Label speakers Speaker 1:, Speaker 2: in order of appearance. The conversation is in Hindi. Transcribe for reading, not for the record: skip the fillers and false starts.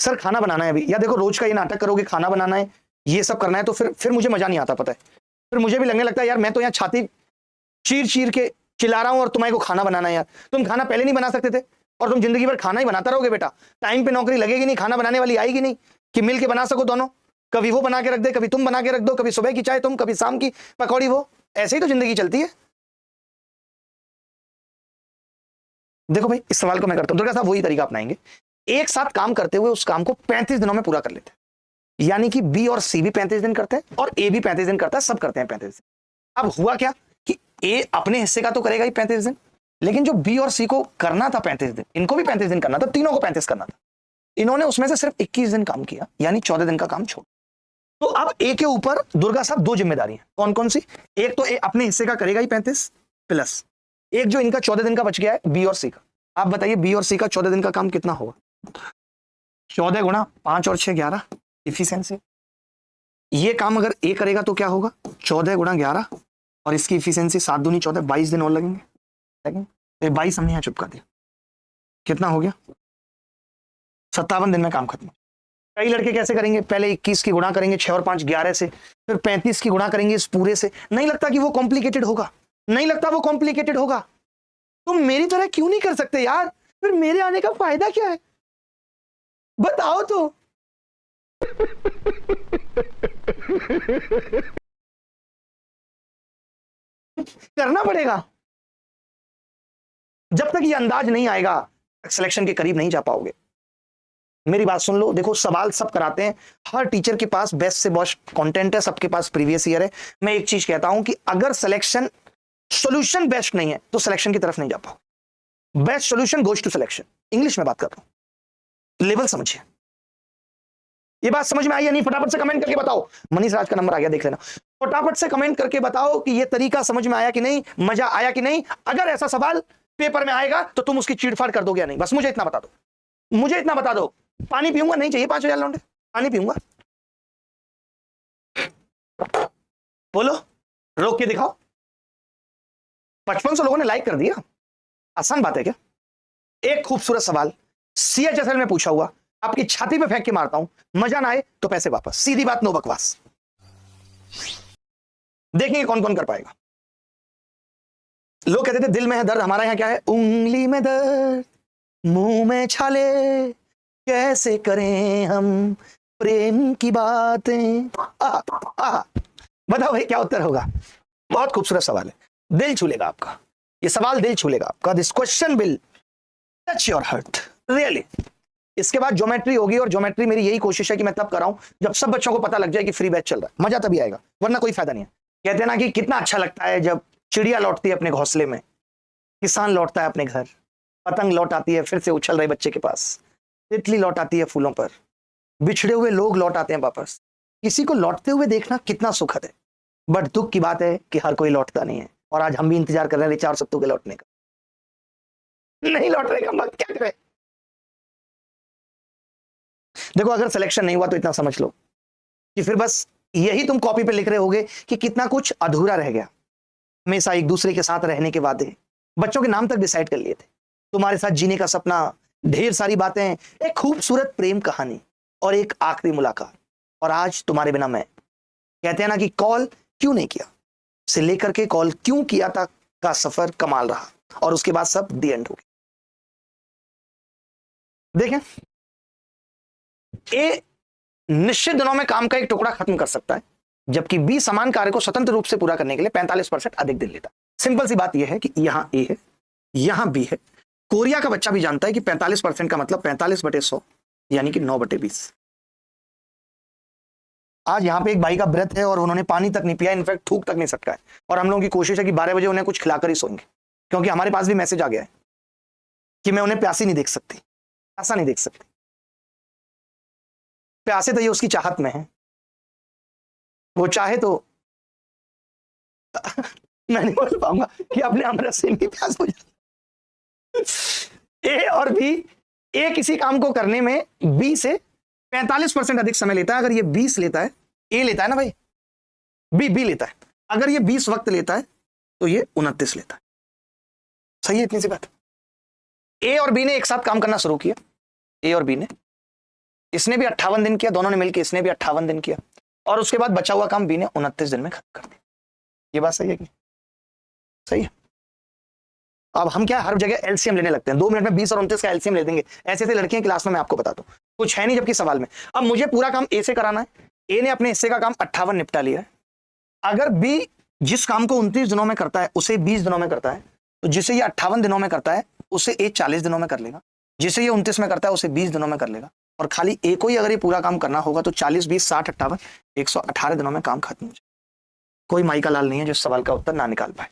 Speaker 1: सर खाना बनाना है अभी, या देखो रोज का ये नाटक करोगे, खाना बनाना है, ये सब करना है, तो फिर मुझे मजा नहीं आता, पता है। फिर मुझे भी लगने लगता है यार मैं तो यहाँ छाती चीर चीर के चिल्ला रहा हूं और तुम्हारे को खाना बनाना है यार। तुम खाना पहले नहीं बना सकते थे और तुम जिंदगी भर खाना ही बनाता रहोगे बेटा। टाइम पे नौकरी लगेगी नहीं, खाना बनाने वाली आएगी नहीं कि मिल के बना सको दोनों। कभी वो बना के रख दे, कभी तुम बना के रख दो, कभी सुबह की चाय तुम, कभी शाम की पकौड़ी वो। ऐसे ही तो जिंदगी चलती है। देखो भाई इस सवाल को मैं करता हूं, दुर्गा साहब वही तरीका अपनाएंगे, एक साथ काम करते हुए उस काम को 35 दिनों में पूरा कर लेते हैं। यानी कि बी और सी भी 35 दिन करते हैं और ए भी 35 दिन करता है, सब करते हैं 35 दिन। अब हुआ क्या कि ए अपने हिस्से का तो करेगा ही 35 दिन, लेकिन जो बी और सी को करना था 35 दिन, इनको भी 35 दिन करना था, तीनों को 35 करना था। इन्होंने उसमें से सिर्फ 21 दिन काम किया, यानी 14 दिन का काम छोड़। तो अब ए के ऊपर दुर्गा साहब दो जिम्मेदारी है, कौन कौन सी? एक तो ए अपने हिस्से का करेगा ही 35 प्लस एक जो इनका 14 दिन का बच गया है बी और सी का। आप बताइए बी और सी का 14 दिन का काम कितना होगा? 14 गुणा 5 और 6 11 इफिशिएंसी। ये काम अगर ए करेगा तो क्या होगा? 14 गुणा 11 और इसकी इफिशिएंसी 7 दूनी 14, 22 दिन और लगेंगे। तो 22 हमने यहां चुपका दिया, कितना हो गया? 57 दिन में काम खत्म। कई लड़के कैसे करेंगे, पहले 21 की गुणा करेंगे 6 और 5 11 से, फिर 35 की गुणा करेंगे इस पूरे से। नहीं लगता कि वो कॉम्प्लिकेटेड होगा? नहीं लगता वो कॉम्प्लिकेटेड होगा? तुम मेरी तरह क्यों नहीं कर सकते यार? फिर मेरे आने का फायदा क्या है, बताओ तो। करना पड़ेगा, जब तक ये अंदाज नहीं आएगा सिलेक्शन के करीब नहीं जा पाओगे। मेरी बात सुन लो, देखो सवाल सब कराते हैं, हर टीचर के पास बेस्ट से बेस्ट कंटेंट है, सबके पास प्रीवियस ईयर है। मैं एक चीज कहता हूं कि अगर सिलेक्शन सॉल्यूशन बेस्ट नहीं है तो सिलेक्शन की तरफ नहीं जा पाओ। Best solution goes to selection. English में बात कर रहा हूं, लेवल समझिए। ये बात समझ में आई या नहीं? फटाफट से कमेंट करके बताओ। मनीष राज का नंबर आ गया, देख लेना। फटाफट से कमेंट करके बताओ कि ये तरीका समझ में आया कि नहीं, मजा आया कि नहीं। अगर ऐसा सवाल पेपर में आएगा तो तुम उसकी चीड़फाड़ कर दोगे या नहीं, बस मुझे इतना बता दो, मुझे इतना बता दो। पानी पीऊंगा, नहीं चाहिए 5000 लौंडे, पानी पीऊंगा। बोलो, रोक के दिखाओ। 5500 लोगों ने लाइक कर दिया, आसान बात है क्या? एक खूबसूरत सवाल CHSL में पूछा हुआ, आपकी छाती पे फेंक के मारता हूं, मजा ना आए तो पैसे वापस। सीधी बात, नो बकवास। देखेंगे कौन कौन कर पाएगा। लोग कहते थे दिल में है दर्द, हमारा यहां क्या है? उंगली में दर्द, मुंह में छाले, कैसे करें हम प्रेम की बातें। बताओ भाई क्या उत्तर होगा? बहुत खूबसूरत सवाल है, दिल छू लेगा आपका ये सवाल, दिल छू लेगा आपका। This question will touch your heart really. इसके बाद ज्योमेट्री होगी, और ज्योमेट्री मेरी यही कोशिश है कि मैं तब कराऊं जब सब बच्चों को पता लग जाए कि फ्री बैच चल रहा है, मजा तभी आएगा, वरना कोई फायदा नहीं है। कहते हैं ना कि कितना अच्छा लगता है जब चिड़िया लौटती है अपने घोंसले में, किसान लौटता है अपने घर, पतंग लौट आती है फिर से उछल रहे बच्चे के पास, तितली लौट आती है फूलों पर, बिछड़े हुए लोग लौट आते हैं वापस। किसी को लौटते हुए देखना कितना सुखद है, बट दुख की बात है कि हर कोई लौटता नहीं है, और आज हम भी इंतजार कर रहे हैं रिचा और सत्तू के लौटने का। नहीं लौट रहे का क्या करें? देखो अगर सिलेक्शन नहीं हुआ तो इतना समझ लो कि फिर बस यही तुम कॉपी पे लिख रहे होगे कि कितना कुछ अधूरा रह गया। हमेशा एक दूसरे के साथ रहने के वादे, बच्चों के नाम तक डिसाइड कर लिए थे, तुम्हारे साथ जीने का सपना, ढेर सारी बातें, एक खूबसूरत प्रेम कहानी और एक आखिरी मुलाकात, और आज तुम्हारे बिना मैं। कहते हैं ना कि कॉल क्यों नहीं किया से लेकर के कॉल क्यों किया था का सफर कमाल रहा, और उसके बाद सब दी एंड हो गया। देखें, ए निश्चित दिनों में काम का एक टुकड़ा खत्म कर सकता है, जबकि बी समान कार्य को स्वतंत्र रूप से पूरा करने के लिए 45% अधिक दिन लेता है। सिंपल सी बात यह है कि यहां ए है, यहां बी है। कोरिया का बच्चा भी जानता है कि 45% का मतलब 45/100 यानी कि 9/20। आज यहां पे एक भाई का व्रत है और उन्होंने पानी तक नहीं पिया, इनफैक्ट थूक तक नहीं सटका है, और हम लोगों की कोशिश है कि 12 बजे उन्हें कुछ खिलाकर ही सोएंगे, क्योंकि हमारे पास भी मैसेज आ गया है कि मैं उन्हें प्यासी नहीं देख सकती, ऐसा नहीं देख सकती। प्यासे तो ये उसकी चाहत में है, वो चाहे तो मैं नहीं बोल पाऊंगा कि अपने अमृत से इनकी प्यास बुझा। ए और बी, ए किसी काम को करने में बी से 45% अधिक समय लेता है। अगर ये 20 लेता है, ए लेता है ना भाई, बी लेता है, अगर ये 20 वक्त लेता है तो ये 29 लेता है। सही है इतनी सी बात। ए और बी ने एक साथ काम करना शुरू किया, ए और बी ने इसने भी 58 दिन किया, दोनों ने मिलकर इसने भी 58 दिन किया, और उसके बाद बचा हुआ काम बी ने 29 दिन में खत्म कर दिया। ये बात सही है कि सही है? अब हम क्या हर जगह एलसीएम लेने लगते हैं, 2 मिनट में 20 और 29 का एलसीएम ले देंगे, ऐसे ऐसे लड़कियां क्लास में, मैं आपको बताता हूं कुछ है नहीं जबकि सवाल में। अब मुझे पूरा काम ए से कराना है, ए ने अपने हिस्से का काम 58 निपटा लिया है। अगर बी जिस काम को 29 दिनों में करता है उसे 20 दिनों में करता है, तो जिसे ये 58 दिनों में करता है उसे ए 40 दिनों में कर लेगा, जिसे ये 29 में करता है उसे 20 दिनों में कर लेगा, और खाली ए को ही अगर ये पूरा काम करना होगा तो 40, 20, 60, 58, 118 दिनों में काम खत्म हो जाए। कोई माई का लाल नहीं है जो सवाल का उत्तर ना निकाल पाए।